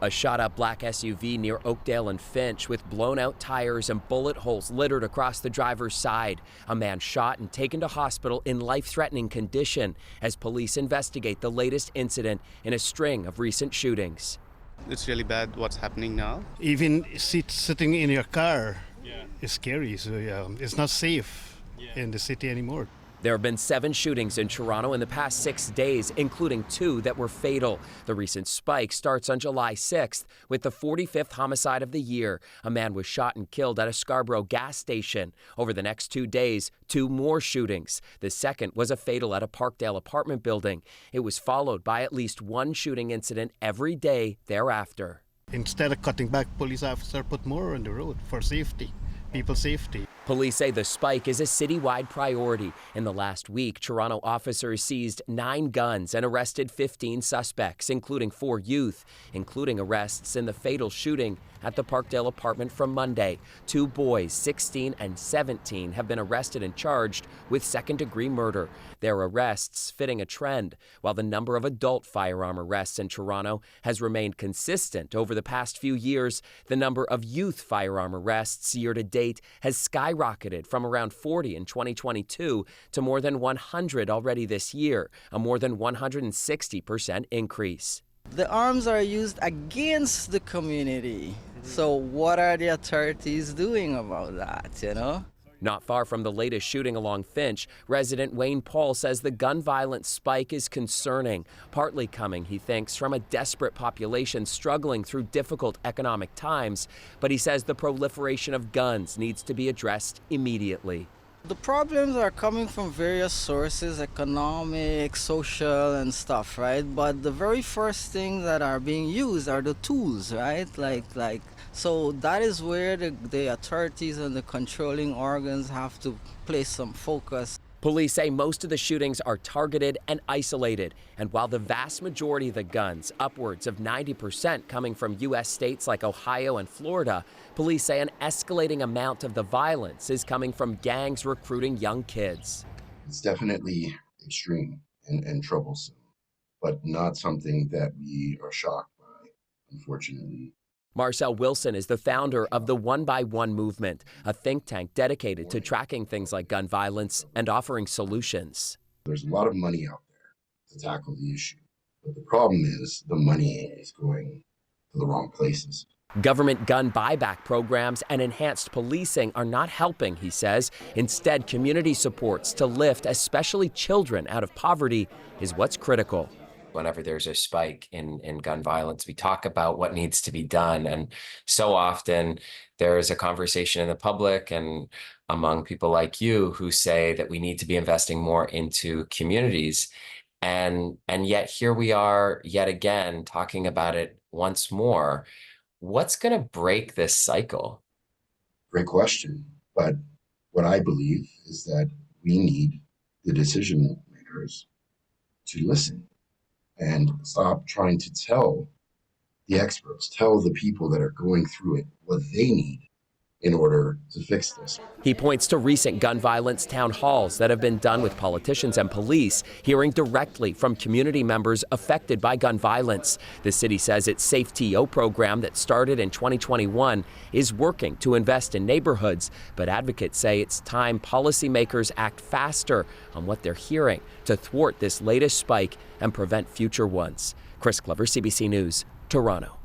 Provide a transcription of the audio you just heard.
A shot-up black SUV near Oakdale and Finch with blown-out tires and bullet holes littered across the driver's side. A man shot and taken to hospital in life-threatening condition as police investigate the latest incident in a string of recent shootings. It's really bad what's happening now. Even sitting in your car is scary, so it's not safe in the city anymore. There have been 7 shootings in Toronto in the past 6 days, including 2 that were fatal. The recent spike starts on July 6th with the 45th homicide of the year. A man was shot and killed at a Scarborough gas station. Over the next 2 days, 2 more shootings. The second was a fatal at a Parkdale apartment building. It was followed by at least 1 shooting incident every day thereafter. Instead of cutting back, police officers put more on the road for safety, people's safety. Police say the spike is a citywide priority. In the last week, Toronto officers seized 9 guns and arrested 15 suspects, including 4 youth, including arrests in the fatal shooting at the Parkdale apartment from Monday. 2 boys, 16 and 17, have been arrested and charged with second-degree murder. Their arrests fitting a trend, while the number of adult firearm arrests in Toronto has remained consistent over the past few years. The number of youth firearm arrests year-to-date has skyrocketed from around 40 in 2022 to more than 100 already this year, a more than 160% increase. The arms are used against the community. So what are the authorities doing about that, Not far from the latest shooting along Finch, resident Wayne Paul says the gun violence spike is concerning, partly coming, he thinks, from a desperate population struggling through difficult economic times. But he says the proliferation of guns needs to be addressed immediately. The problems are coming from various sources, economic, social, and stuff, right? But the very first things that are being used are the tools, right? So that is where the authorities and the controlling organs have to place some focus. Police say most of the shootings are targeted and isolated. And while the vast majority of the guns, upwards of 90% coming from U.S. states like Ohio and Florida, police say an escalating amount of the violence is coming from gangs recruiting young kids. It's definitely extreme and troublesome, but not something that we are shocked by, unfortunately. Marcel Wilson is the founder of the 1x1 movement, a think tank dedicated to tracking things like gun violence and offering solutions. There's a lot of money out there to tackle the issue, but the problem is the money is going to the wrong places. Government gun buyback programs and enhanced policing are not helping, he says. Instead, community supports to lift especially children out of poverty is what's critical. Whenever there's a spike in gun violence, we talk about what needs to be done. And so often there is a conversation in the public and among people like you who say that we need to be investing more into communities. And yet here we are yet again talking about it once more. What's going to break this cycle? Great question. But what I believe is that we need the decision makers to listen and stop trying to tell the experts, tell the people that are going through it what they need in order to fix this. He points to recent gun violence town halls that have been done with politicians and police, hearing directly from community members affected by gun violence. The city says its Safe TO program that started in 2021 is working to invest in neighborhoods, but advocates say it's time policymakers act faster on what they're hearing to thwart this latest spike and prevent future ones. Chris Glover, CBC News, Toronto.